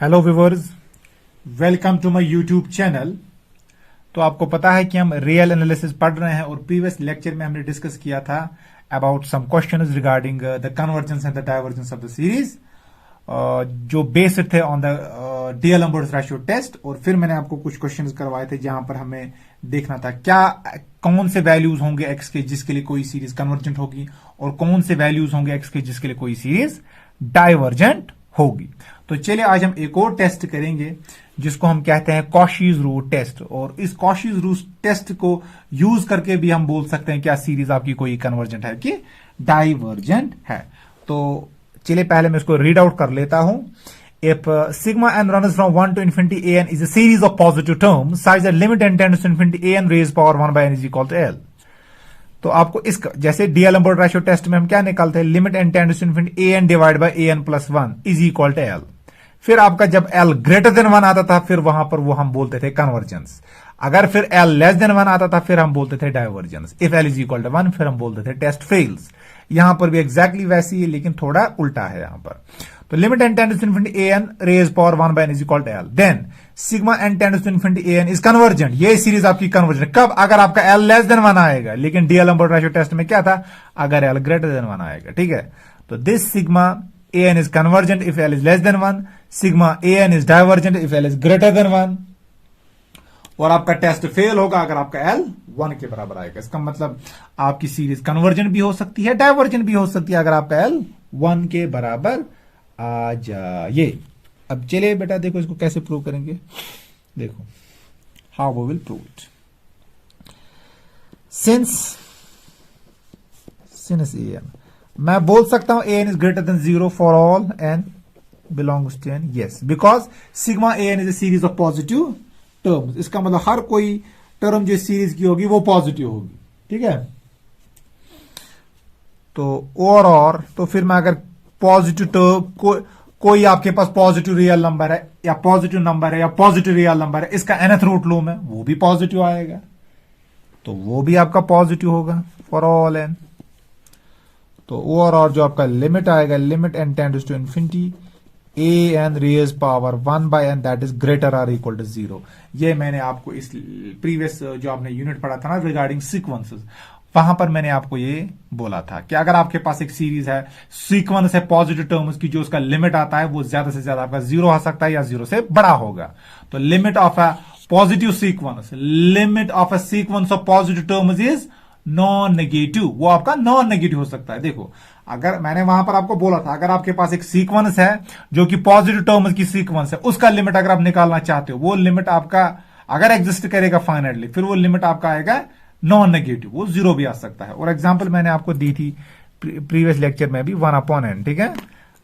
Hello viewers, welcome to my YouTube channel. तो आपको पता है कि हम रियल एनालिसिस पढ़ रहे हैं और प्रीवियस लेक्चर में हमने डिस्कस किया था about some questions regarding the convergence and the divergence of the series, जो बेस्ड थे on the D'Alembert's ratio test. और फिर मैंने आपको कुछ क्वेश्चंस करवाए थे जहां पर हमें देखना था कौन से वैल्यूज होंगे एक्स के जिसके लिए कोई सीरीज कन्वर्जेंट होगी और कौन से वैल्यूज होंगे एक्स के जिसके लिए कोई सीरीज डाइवर्जेंट होगी। तो चलिए आज हम एक और टेस्ट करेंगे जिसको हम कहते हैं कॉशीज रूट टेस्ट। और इस कॉशीज रूट टेस्ट को यूज करके भी हम बोल सकते हैं क्या सीरीज आपकी कोई कन्वर्जेंट है कि डाइवर्जेंट है। तो चलिए पहले मैं इसको रीड आउट कर लेता हूं। If sigma n runs from 1 to infinity an is a series of positive terms such that limit n tends to infinity an raised power 1 by n is equal to l। तो आपको इसका जैसे डीएल-एम्बर्ट ratio test में हम क्या निकालते हैं, limit n tends to infinity an divide by an plus 1 is equal to l। फिर आपका जब l ग्रेटर देन 1 आता था फिर वहां पर वो हम बोलते थे कन्वर्जेंस। अगर फिर l लेस देन 1 आता था फिर हम बोलते थे divergence. If l is equal to 1 फिर हम बोलते थे टेस्ट फेल्स। यहां पर भी एग्जैक्टली वैसी है लेकिन थोड़ा उल्टा है यहां पर। तो limit n tends to infinity an raise power 1 by n is equal to l। Then sigma n tends to infinity an is convergent. ये सीरीज आपकी कन्वर्जेंट कब, अगर आपका l लेस देन 1 आएगा। लेकिन डीएल-एम्बर्ट रेशियो टेस्ट में क्या था, अगर l ग्रेटर देन 1 आएगा। ठीक है, तो this sigma an is convergent if l is less than 1, sigma an is divergent if l is greater than 1। और आपका टेस्ट फेल होगा अगर आपका l 1 के बराबर आएगा। इसका मतलब आपकी सीरीज कन्वर्जेंट भी हो सकती है, डाइवर्जेंट भी हो सकती है अगर आपका l 1 के बराबर आ जाए। अब चलिए बेटा देखो इसको कैसे प्रूव करेंगे। देखो how we will prove it. Since an, मैं बोल सकता हूं an is greater than 0 for all n belongs to n। Yes, because sigma an is a series of positive terms. इसका मतलब हर कोई टर्म जो सीरीज की होगी वो पॉजिटिव होगी। ठीक है, तो और तो फिर मैं अगर पॉजिटिव टर्म कोई आपके पास पॉजिटिव रियल नंबर है या पॉजिटिव नंबर है या पॉजिटिव रियल नंबर है, इसका nth रूट लूं मैं, वो भी पॉजिटिव आएगा, तो वो भी आपका पॉजिटिव होगा फॉर ऑल n। तो और जो आपका लिमिट आएगा, limit n tends to infinity an raise power 1 by n that is greater or equal to 0। ये मैंने आपको इस प्रीवियस जो आपने यूनिट पढ़ा था ना रिगार्डिंग सीक्वेंसेस, वहां पर मैंने आपको ये बोला था कि अगर आपके पास एक सीरीज है, सीक्वेंस है पॉजिटिव टर्म्स की, जो उसका लिमिट आता है वो ज्यादा से ज्यादा आपका 0 आ सकता है या 0 से बड़ा होगा। तो limit of a positive sequence, limit of a sequence of positive terms is non negative. वो आपका नॉन नेगेटिव हो सकता है। देखो अगर मैंने वहां पर आपको बोला था अगर आपके पास एक सीक्वेंस है जो कि पॉजिटिव टर्म्स की सीक्वेंस है, उसका लिमिट अगर आप निकालना चाहते हो, वो लिमिट आपका अगर एग्जिस्ट करेगा फाइनाइटली, फिर वो लिमिट आपका आएगा नॉन नेगेटिव, वो 0 भी आ सकता है। और एग्जांपल मैंने आपको दी थी प्रीवियस लेक्चर में भी 1/n। ठीक है,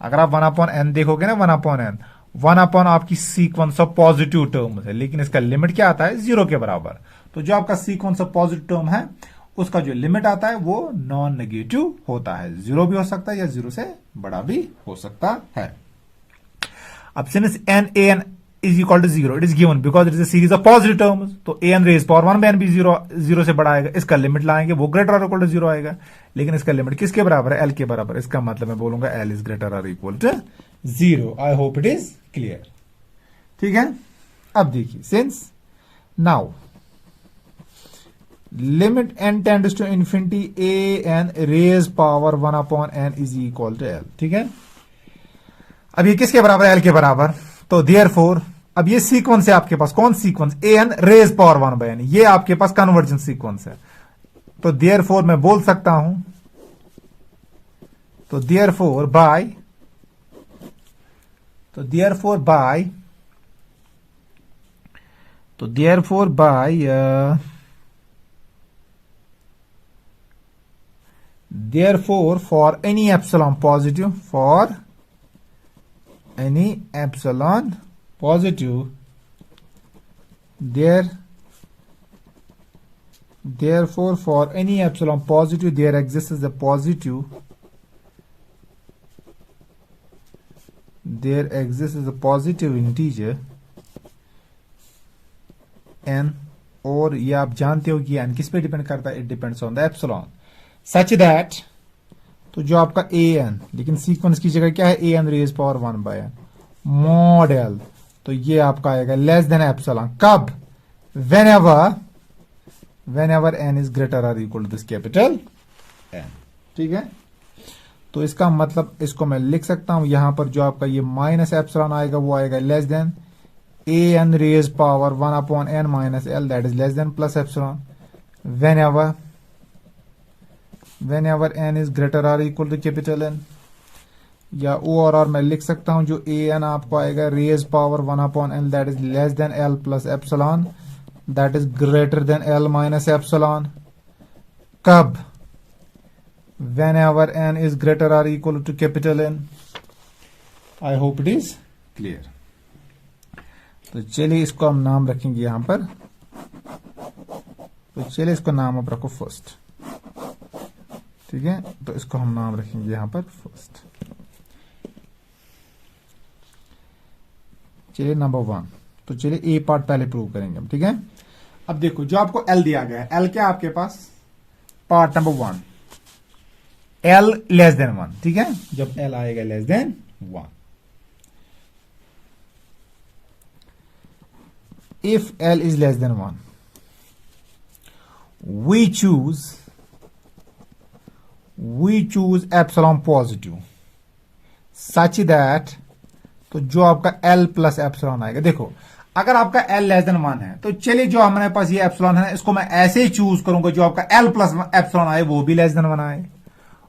अगर आप 1/n देखोगे ना, 1/n 1 आपकी सीक्वेंस ऑफ पॉजिटिव टर्म्स है, लेकिन इसका लिमिट क्या आता है 0 के बराबर। तो जो आपका सीक्वेंस ऑफ पॉजिटिव टर्म है उसका जो लिमिट आता है वो नॉन नेगेटिव होता है, 0 भी हो सकता है या 0 से बड़ा भी हो सकता है। अब since an is equal to 0, it is given because it is a series of positive terms, तो an raise power 1 by n भी 0 से बड़ा आएगा। इसका लिमिट लाएंगे वो ग्रेटर और इक्वल टू 0 आएगा, लेकिन इसका लिमिट किसके बराबर है, l के बराबर। इसका मतलब मैं बोलूंगा l इज ग्रेटर और equal to 0। I hope it is clear. ठीक है, अब देखिए since now limit n tends to infinity an raise power 1/n is equal to l। ठीक है, अब ये किसके बराबर है, l के बराबर। तो देयरफॉर अब ये सीक्वेंस है आपके पास, कौन sequence, an raise power 1 by n, ये आपके पास कन्वर्जेंस सीक्वेंस है। तो देयरफॉर मैं बोल सकता हूं, तो therefore bye therefore for any epsilon positive, therefore for any epsilon positive there exists a positive integer n। और ये आप जानते हो कि n किस पे डिपेंड करता है, it depends on the epsilon such that, तो जो आपका an, लेकिन सीक्वेंस की जगह क्या है an raise power 1 by n, mod l, तो ये आपका आएगा लेस देन एप्सिलॉन। कब? Whenever n is greater or equal to this capital N. ठीक है, तो इसका मतलब इसको मैं लिख सकता हूं, यहां पर जो आपका ये माइनस एप्सिलॉन आएगा वो आएगा less than a n raise power 1 upon n minus l, that is less than plus epsilon. Whenever n is greater or equal to capital N, या ओवरऑल मैं लिख सकता हूं जो ए एन आपको आएगा raise power 1 upon l, that is less than L plus epsilon, that is greater than l minus epsilon. कब? whenever n is greater or equal to capital N। I hope it is clear। तो चलिए इसको हम नाम रखेंगे यहां पर, तो चलिए इसको नाम आप रखो फर्स्ट। ठीक है, तो इसको हम नाम रखेंगे यहां पर फर्स्ट। चलिए नंबर 1, तो चलिए ए पार्ट पहले प्रूव करेंगे हम। ठीक है, अब देखो जो आपको एल दिया गया है, एल क्या आपके पास? Part number 1, L less than 1। ठीक है, जब L आएगा less than 1, if L is less than 1, we choose epsilon positive such that, तो जो आपका L प्लस एप्सिलॉन आएगा, देखो अगर आपका L लेस देन 1 है तो चलिए जो हमारे पास ये एप्सिलॉन है इसको मैं ऐसे ही चूज करूंगा जो आपका L प्लस एप्सिलॉन आए वो भी लेस देन 1 आए।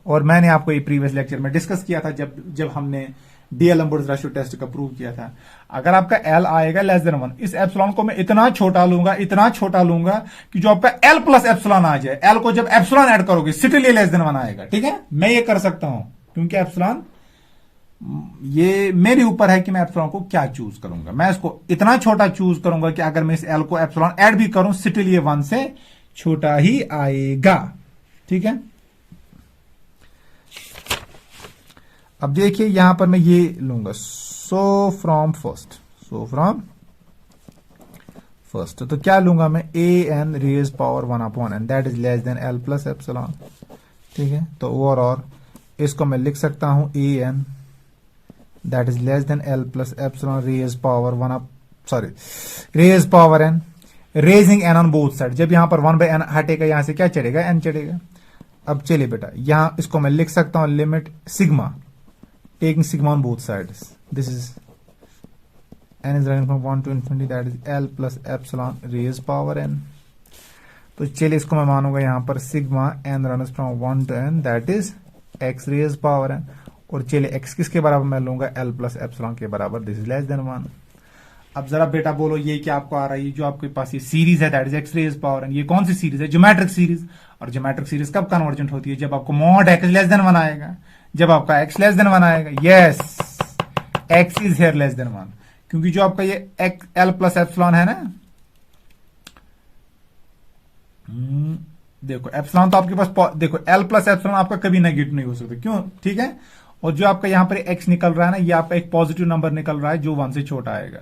और मैंने आपको ये प्रीवियस लेक्चर में डिस्कस किया था जब हमने डीएल-एम्बर्ट्स रेशियो टेस्ट का प्रूव किया था। अगर आपका एल आएगा लेस देन 1, इस एप्सिलॉन को मैं इतना छोटा लूंगा कि जो आपका एल प्लस एप्सिलॉन आ जाए, एल को जब एप्सिलॉन ऐड करोगे स्टिल ये लेस देन 1 आएगा। ठीक है, मैं ये कर सकता हूं क्योंकि एप्सिलॉन, ये मेरे ऊपर है कि मैं एप्सिलॉन को क्या चूज करूंगा। मैं इसको इतना छोटा चूज करूंगा कि अगर मैं इस एल को एप्सिलॉन ऐड भी करूं स्टिल ये 1 से छोटा ही आएगा। ठीक है, अब देखिए यहां पर मैं ये लूंगा, सो फ्रॉम फर्स्ट, तो क्या लूंगा मैं? A n raise power 1 upon n, that is less than L plus epsilon. ठीक है, तो ओवरऑल इसको मैं लिख सकता हूं a n that is less than L plus epsilon raise power n, raising n on both side. जब यहां पर 1 बाय एन हटेगा यहां से क्या चढ़ेगा? एन चढ़ेगा। अब चलिए बेटा यहां इसको मैं लिख सकता हूं limit sigma taking sigma on both sides, this is n is running from 1 to infinity, that is L plus epsilon raised power n। तो चलिए इसको मैं मानूंगा यहां पर sigma n runs from 1 to n, that is x raised power n। और चलिए x किसके बराबर मैं लूंगा? L plus epsilon के बराबर, this is less than 1। अब जरा बेटा बोलो ये क्या आपको आ रहा है? जो आपके पास ये सीरीज है that is x raised power n, ये कौन सी सीरीज है? Geometric series. और ज्योमेट्रिक सीरीज कब कन्वर्जेंट होती है? जब आपको मॉड x लेस देन 1 आएगा, जब आपका x लेस देन 1 आएगा। Yes, x is here less than 1, क्योंकि जो आपका ये L प्लस एप्सिलॉन है ना, देखो एप्सिलॉन तो आपके पास, देखो L प्लस एप्सिलॉन आपका कभी नेगेटिव नहीं हो सकता। क्यों? ठीक है, और जो आपका यहां पर x निकल रहा है ना, ये आपका एक पॉजिटिव नंबर निकल रहा है जो 1 से छोटा आएगा।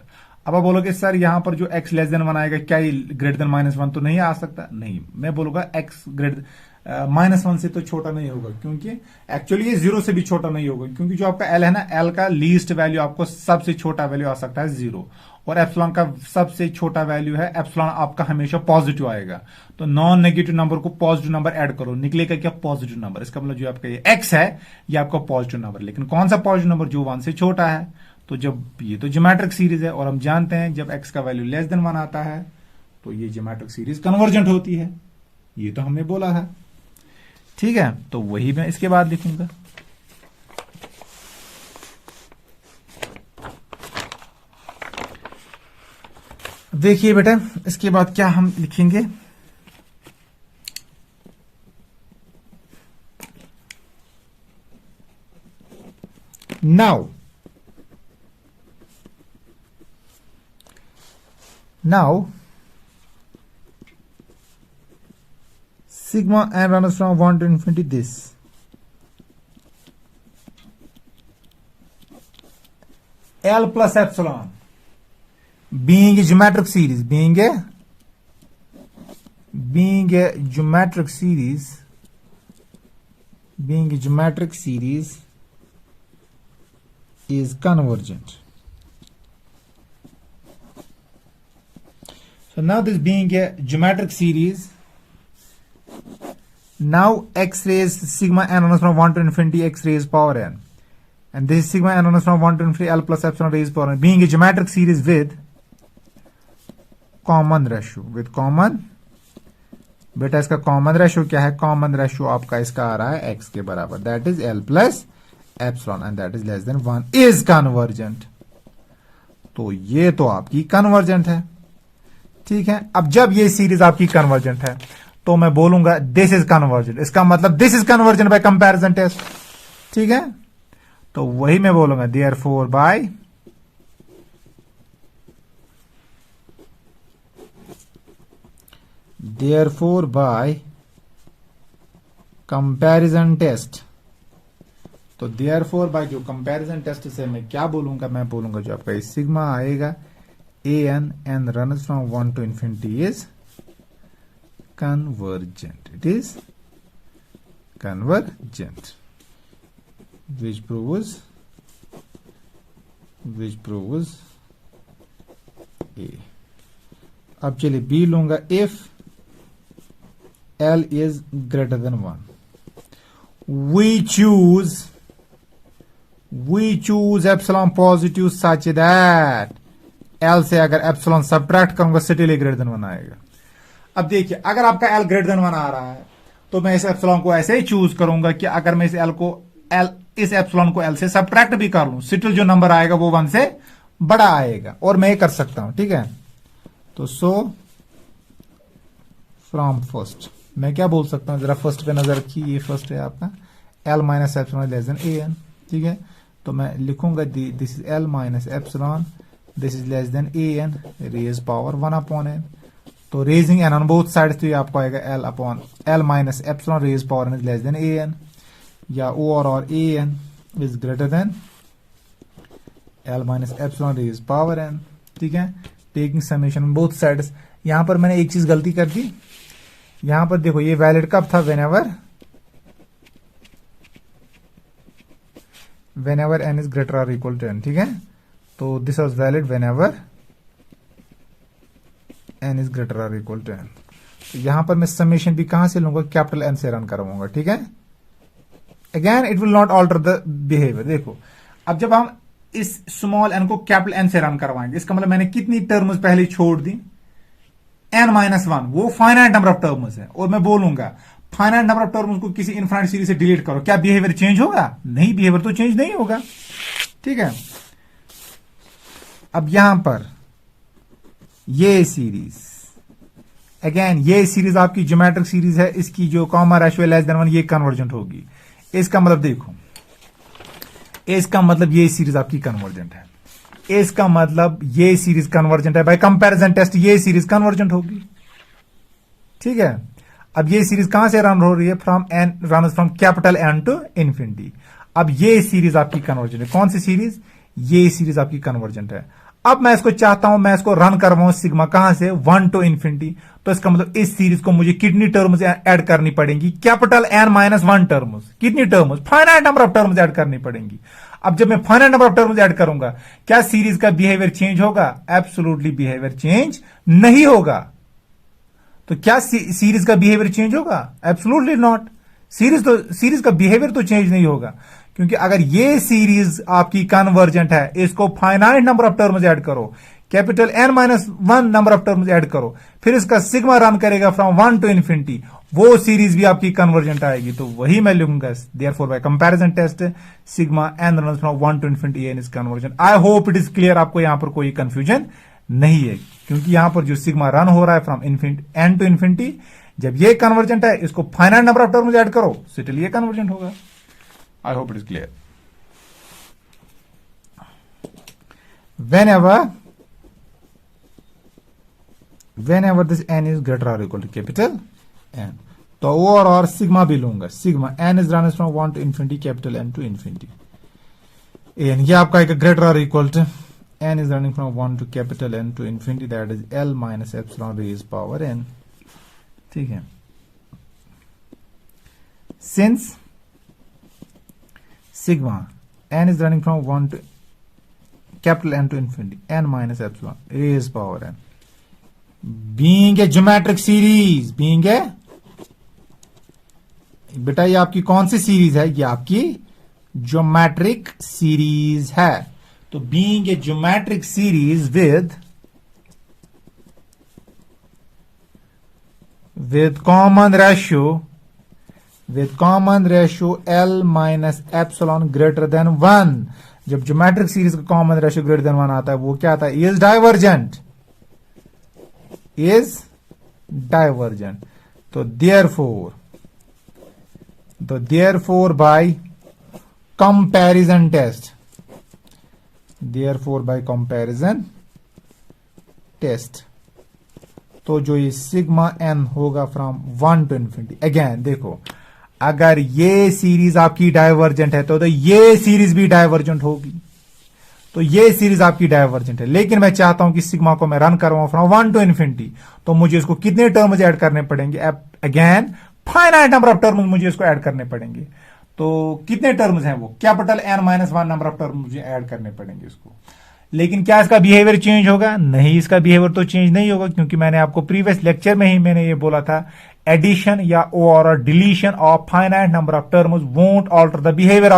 अब आप बोलोगे सर यहां पर जो x लेस देन 1 आएगा क्या ये ग्रेटर देन -1 तो नहीं आ सकता? नहीं, मैं बोलूंगा x ग्रेटर -1 से तो छोटा नहीं होगा, क्योंकि एक्चुअली ये 0 से भी छोटा नहीं होगा, क्योंकि जो आपका L है ना, L का लीस्ट वैल्यू आपको सबसे छोटा वैल्यू आ सकता है 0, और एप्सिलॉन का सबसे छोटा वैल्यू है एप्सिलॉन आपका हमेशा पॉजिटिव आएगा। तो नॉन नेगेटिव नंबर को पॉजिटिव नंबर ऐड करो, निकलेगा क्या? Positive number. इसका मतलब जो आपका ये x है ये आपका पॉजिटिव नंबर, लेकिन कौन सा पॉजिटिव नंबर? जो 1 से छोटा है। तो जब ये तो ज्योमेट्रिक सीरीज है और हम जानते हैं जब x का वैल्यू लेस देन 1 आता है तो ये ज्योमेट्रिक सीरीज कन्वर्जेंट होती है, ये तो हमने बोला है। ठीक है, तो वही मैं इसके बाद लिखूंगा। देखिए बेटा इसके बाद क्या हम लिखेंगे? Now sigma n runs from 1 to infinity this. L plus epsilon being a geometric series, being a geometric series is convergent. So now this being a geometric series, now x raised sigma n runs from 1 to infinity x raised power n, and this is sigma n runs from 1 to infinity L plus epsilon raised power n, being a geometric series with common ratio, with common, बेटा इसका common ratio क्या है? Common ratio आपका इसका आ रहा है x के बराबर, that is L plus epsilon and that is less than 1, is convergent. तो ये तो आपकी कन्वर्जेंट है, ठीक है। अब जब ये सीरीज आपकी कन्वर्जेंट है तो मैं बोलूंगा दिस इज कन्वर्जेंट, इसका मतलब this is convergent by comparison test, ठीक है। तो वही मैं बोलूंगा देयरफॉर बाय कंपैरिजन टेस्ट। तो देयरफॉर बाय जो कंपैरिजन टेस्ट से मैं क्या बोलूंगा? मैं बोलूंगा जो आपका सिग्मा आएगा an and runs from 1 to infinity is convergent. It is convergent, which proves A. अब चलिए B लूंगा, if L is greater than 1, we choose epsilon positive such that L से अगर एप्सिलॉन सब्ट्रैक्ट करूंगा स्टिल ग्रेटर देन 1 आएगा। अब देखिए अगर आपका L ग्रेटर देन 1 आ रहा है तो मैं इस एप्सिलॉन को ऐसे ही चूज करूंगा कि अगर मैं इस एप्सिलॉन को L से सब्ट्रैक्ट भी कर लूं, स्टिल जो नंबर आएगा वो 1 से बड़ा आएगा, और मैं ये कर सकता हूं, ठीक है। तो सो फ्रॉम फर्स्ट मैं क्या बोल सकता हूं? जरा फर्स्ट पे नजर रखिए, ये फर्स्ट है आपका L minus epsilon less than an, ठीक है। तो मैं लिखूंगा this is L minus epsilon, this is less than an raised power 1 upon n। तो raising n on both sides तो ये आपको आएगा L minus epsilon raised power n is less than an, या or an is greater than L minus epsilon raised power n, ठीक है। Taking summation on both sides। यहां पर मैंने एक चीज गलती कर दी, यहां पर देखो ये वैलिड कब था? whenever n is greater or equal to n, ठीक है। तो this was valid whenever n is greater और इक्वल टू एन। तो यहां पर मैं समेशन भी कहां से लूंगा? कैपिटल एन से रन करवाऊंगा, ठीक है। Again it will not alter the behaviour. देखो अब जब हम इस स्मॉल एन को कैपिटल एन से रन करवाएंगे, इसका मतलब मैंने कितनी टर्म्स पहले छोड़ दी? n माइनस 1, वो फाइनाइट नंबर ऑफ टर्म्स है, और मैं बोलूंगा फाइनाइट नंबर ऑफ टर्म्स को किसी इनफाइनाइट सीरीज से डिलीट करो, क्या बिहेवियर चेंज होगा? नहीं, बिहेवियर तो चेंज नहीं होगा, ठीक है। अब यहां पर ये सीरीज, अगेन ये सीरीज आपकी ज्योमेट्रिक सीरीज है, इसकी जो कॉमन रेशियो लेस देन 1 ये कन्वर्जेंट होगी। इसका मतलब देखो, इसका मतलब ये सीरीज आपकी कन्वर्जेंट है, इसका मतलब ये सीरीज कन्वर्जेंट है, बाय कंपैरिजन टेस्ट ये सीरीज कन्वर्जेंट होगी, ठीक है। अब ये सीरीज कहां से रन हो रही है? From capital N to infinity. अब ये सीरीज आपकी कन्वर्जेंट है। कौन सी सीरीज? ये सीरीज आपकी कन्वर्जेंट है। अब मैं इसको चाहता हूं मैं इसको रन करवाऊं सिग्मा कहां से? 1 टू इन्फिनिटी। तो इसका मतलब इस सीरीज को मुझे कितनी टर्म्स ऐड करनी पड़ेंगी? Capital N minus 1 terms. कितनी terms? Finite number of terms add करनी पड़ेंगी। अब जब मैं finite number of terms add करूंगा, क्या सीरीज का बिहेवियर चेंज होगा? एब्सोल्युटली बिहेवियर चेंज नहीं होगा। तो क्या सीरीज का बिहेवियर चेंज होगा? Absolutely not. सीरीज का बिहेवियर तो चेंज नहीं होगा, क्योंकि अगर ये सीरीज आपकी कन्वर्जेंट है, इसको finite number of terms add करो, capital N minus 1 number of terms add करो, फिर इसका सिग्मा रन करेगा फ्रॉम 1 टू इन्फिनिटी, वो सीरीज भी आपकी कन्वर्जेंट आएगी। तो वही मैं लिखूंगा therefore by comparison test sigma n run from 1 to infinity n is convergent. I hope it is clear, आपको यहां पर कोई कंफ्यूजन नहीं है, क्योंकि यहां पर जो सिग्मा रन हो रहा है फ्रॉम एन टू इन्फिनिटी, जब ये कन्वर्जेंट है, इसको finite number of terms add करो, स्टिल ये कन्वर्जेंट होगा। I hope it is clear. Whenever this n is greater or equal to capital N, तो और सिग्मा भी लूंगा। Sigma n is runs from 1 to infinity capital N to infinity n, ये आपका एक ग्रेटर और equal to n is running from 1 to capital N to infinity, that is L minus epsilon raised power n, ठीक है। Since sigma n is running from 1 to capital N to infinity, n minus epsilon raised power n, being a geometric series, being a, बेटा ये आपकी कौन सी series है? ये आपकी ज्योमेट्रिक सीरीज है। तो being a geometric series with common ratio L minus epsilon greater than 1, जब ज्योमेट्रिक सीरीज का कॉमन रेशियो ग्रेटर देन 1 आता है वो क्या आता है? Is divergent, is divergent. तो देयरफॉर बाय कंपैरिजन टेस्ट, तो जो ये सिग्मा एन होगा फ्रॉम 1 to infinity, अगेन देखो अगर ये सीरीज आपकी डाइवर्जेंट है तो ये सीरीज भी डाइवर्जेंट होगी। तो ये सीरीज आपकी डाइवर्जेंट है, लेकिन मैं चाहता हूं कि सिग्मा को मैं रन करवाऊं फ्रॉम 1 to infinity, तो मुझे इसको कितने टर्म्स ऐड करने पड़ेंगे? Again finite number of terms मुझे इसको ऐड करने पड़ेंगे। तो कितने टर्म्स हैं वो? Capital N minus 1 number of terms मुझे ऐड करने पड़ेंगे इसको। लेकिन क्या इसका बिहेवियर चेंज होगा? नहीं, इसका बिहेवियर तो चेंज नहीं होगा, क्योंकि मैंने आपको प्रीवियस लेक्चर में ही मैंने ये बोला था, एडिशन या और deletion of finite number of terms won't alter the behaviour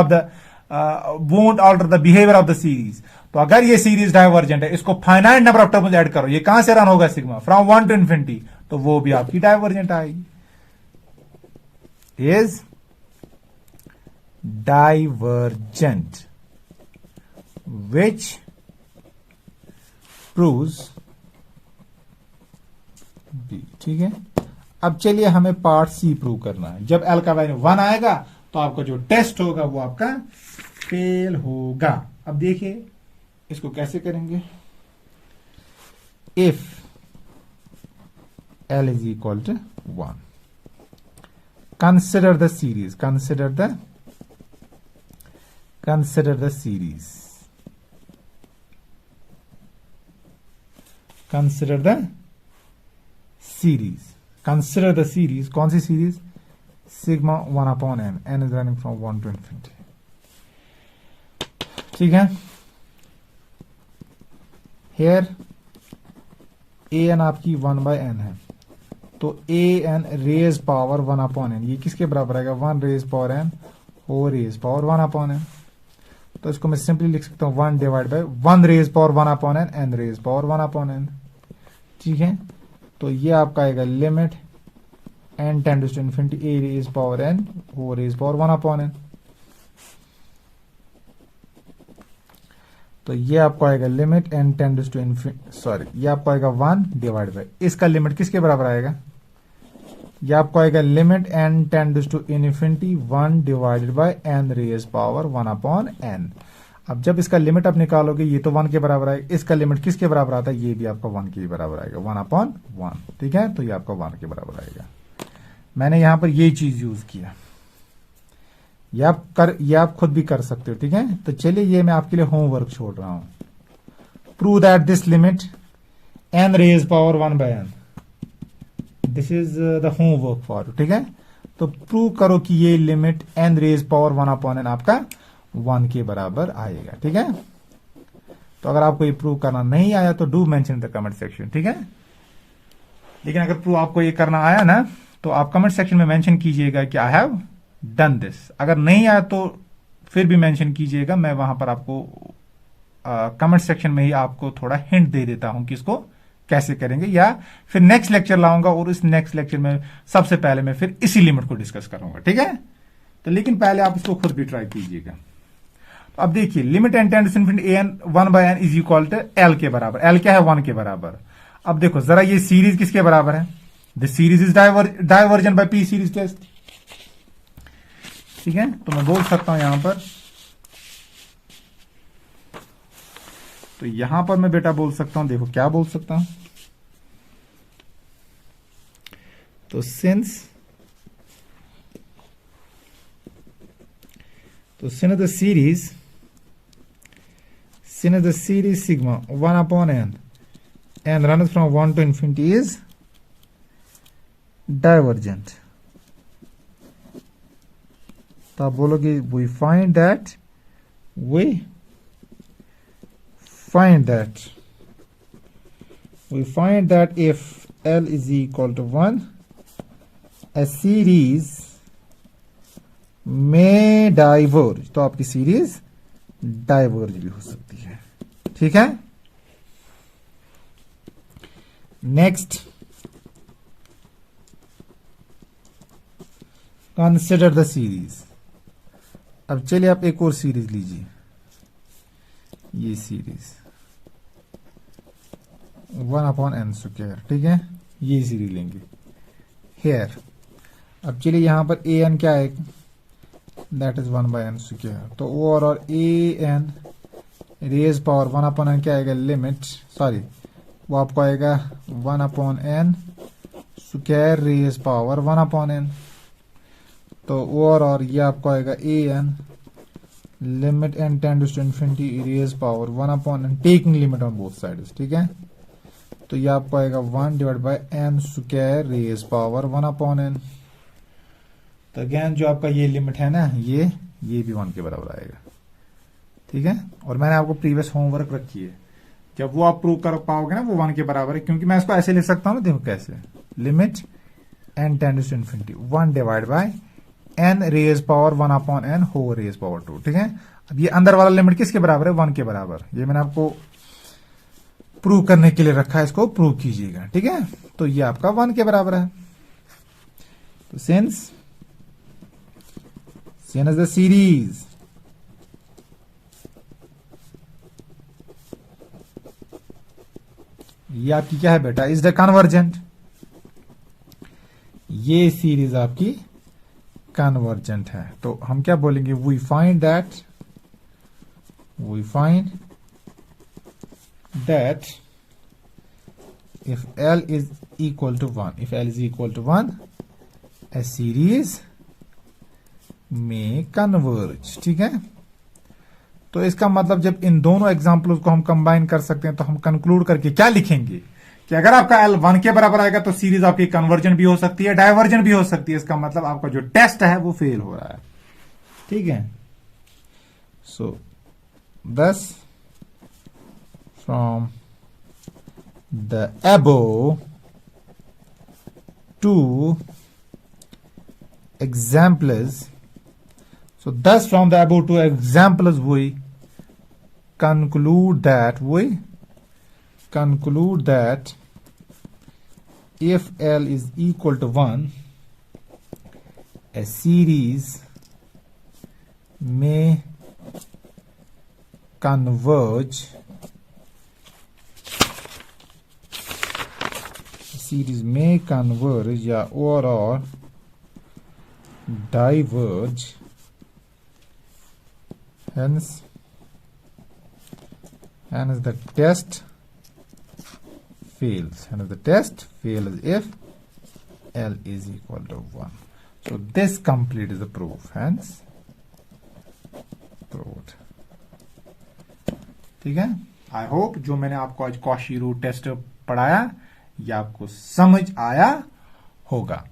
of the series. तो अगर ये सीरीज डाइवर्जेंट है, इसको finite number of terms add करो, ये कहां से रन होगा? सिग्मा फ्रॉम 1 to infinity, तो वो भी आपकी डाइवर्जेंट आएगी, is divergent, which proves b. ठीक है, अब चलिए हमें पार्ट सी प्रूव करना है। जब एल का वैल्यू 1 आएगा तो आपका जो टेस्ट होगा वो आपका फेल होगा। अब देखिए इसको कैसे करेंगे। If L is equal to 1, consider the series, consider the series, consider the series, कौन सी series? Sigma 1 upon n, n is running from 1 to infinity। ठीक है, हेयर ए एन आपकी 1/n है, तो a n raise power 1 upon n, ये किसके बराबर आएगा? 1 रेज पावर एन और रेज पावर 1 अपॉन एन। तो इसको मैं सिंपली लिख सकता हूं 1 divide by 1 raise power 1 upon n, n raise power 1 upon n. ठीक है, तो ये आपका आएगा limit n tends to infinity a raise power n ओ रेज पावर 1 अपॉन n। तो ये आपको आएगा limit n tends to infinity, sorry ये आपको आएगा 1 डिवाइड बाय, इसका लिमिट किसके बराबर आएगा? ये आपको आएगा limit n tends to infinity 1 divided by n raise power 1 upon n। अब जब इसका लिमिट आप निकालोगे ये तो 1 के बराबर आएगा, इसका लिमिट किसके बराबर आता है? ये भी आपका 1 के बराबर आएगा, 1 अपॉन 1। ठीक है, तो ये आपका 1 के बराबर आएगा। मैंने यहां पर ये चीज यूज किया, ये आप खुद भी कर सकते हो। ठीक है, तो चलिए ये मैं आपके लिए होमवर्क छोड़ रहा हूं। Prove that this limit n raise power 1/n, this is the homework for. ठीक है, तो प्रूव करो कि ये limit n raise power 1 upon n आपका 1 के बराबर आएगा। ठीक है, तो अगर आपको ये प्रूव करना नहीं आया तो do mention in the comment section. ठीक है, लेकिन अगर प्रूव आपको ये करना आया ना तो आप कमेंट सेक्शन में मेंशन कीजिएगा कि आई हैव डन दिस। अगर नहीं आया तो फिर भी मेंशन कीजिएगा, मैं वहां पर आपको कमेंट सेक्शन में ही आपको थोड़ा हिंट दे देता हूं कि इसको कैसे करेंगे, या फिर नेक्स्ट लेक्चर लाऊंगा और इस नेक्स्ट लेक्चर में सबसे पहले मैं फिर इसी लिमिट को डिस्कस करूंगा। ठीक है, तो लेकिन पहले आप इसको खुद भी ट्राई कीजिएगा। तो अब देखिए limit n tends to infinity an 1/n is equal to l के बराबर। l क्या है? 1 के बराबर। अब देखो जरा ये सीरीज किसके बराबर है? The series is divergent by p series test. ठीक है, तो मैं बोल सकता हूं यहां पर, तो यहां पर मैं बेटा बोल सकता हूं, देखो क्या बोल सकता हूं, तो since the series sigma 1 upon n and runs from 1 to infinity is divergent, तो आप बोलोगे we find that we find that if L is equal to 1, a series may diverge, तो आपकी सीरीज डाइवर्ज भी हो सकती है। ठीक है, नेक्स्ट कंसिडर द सीरीज। अब चलिए आप एक और सीरीज लीजिए, ये सीरीज 1/n²। ठीक है, ये सीरीज लेंगे हेयर। अब चलिए यहां पर ए एन क्या है, दैट इज 1/n²। तो ओवरऑल ए एन रेज पावर 1/n क्या आएगा, लिमिट, सॉरी वो आपको आएगा 1/n² रेज पावर 1/n। तो ओवरऑल ये आपको आएगा a n limit n tends to infinity raise power 1/n taking limit on both sides. ठीक है, तो ये आपको आएगा 1/n² रेज पावर 1/n। तो अगेन जो आपका ये लिमिट है ना, ये भी 1 के बराबर आएगा। ठीक है, और मैंने आपको प्रीवियस होमवर्क रखी है, जब वो आप प्रूव कर पाओगे ना वो 1 के बराबर है, क्योंकि मैं इसको ऐसे लिख सकता हूं ना, देखो कैसे, limit n tends to infinity 1/n raise power 1/n whole raise power 2। ठीक है, अब ये अंदर वाला लिमिट किसके बराबर है, 1 के बराबर। ये मैंने आपको प्रूव करने के लिए रखा है, इसको प्रूव कीजिएगा। ठीक है, तो ये आपका 1 के बराबर है। तो सिंस द सीरीज ये आपकी क्या है बेटा, इज द कन्वर्जेंट। ये सीरीज आपकी कन्वर्जेंट है। तो हम क्या बोलेंगे, we find that if L is equal to 1, a series may converge। ठीक है, तो इसका मतलब जब इन दोनों एग्जाम्पल्स को हम कंबाइन कर सकते हैं तो हम कंक्लूड करके क्या लिखेंगे कि अगर आपका L 1 के बराबर आएगा तो सीरीज आपकी कन्वर्जन भी हो सकती है, डाइवर्जन भी हो सकती है। इसका मतलब आपका जो टेस्ट है वो फेल हो रहा है। ठीक है, सो thus from the above two examples, we conclude that if L is equal to 1, a series may converge, या overall diverge, hence the test fails. If L is equal to 1. So this completes the proof, hence proved। ठीक है, I hope जो मैंने आपको आज Cauchy root test पढ़ाया ये आपको समझ आया होगा।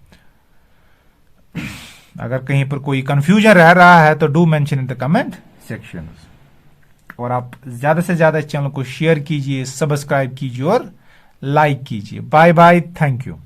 अगर कहीं पर कोई कंफ्यूजन रह रहा है तो do mention in the comment section. और आप ज्यादा से ज्यादा इस चैनल को शेयर कीजिए, सब्सक्राइब कीजिए और लाइक कीजिए। Bye bye, thank you.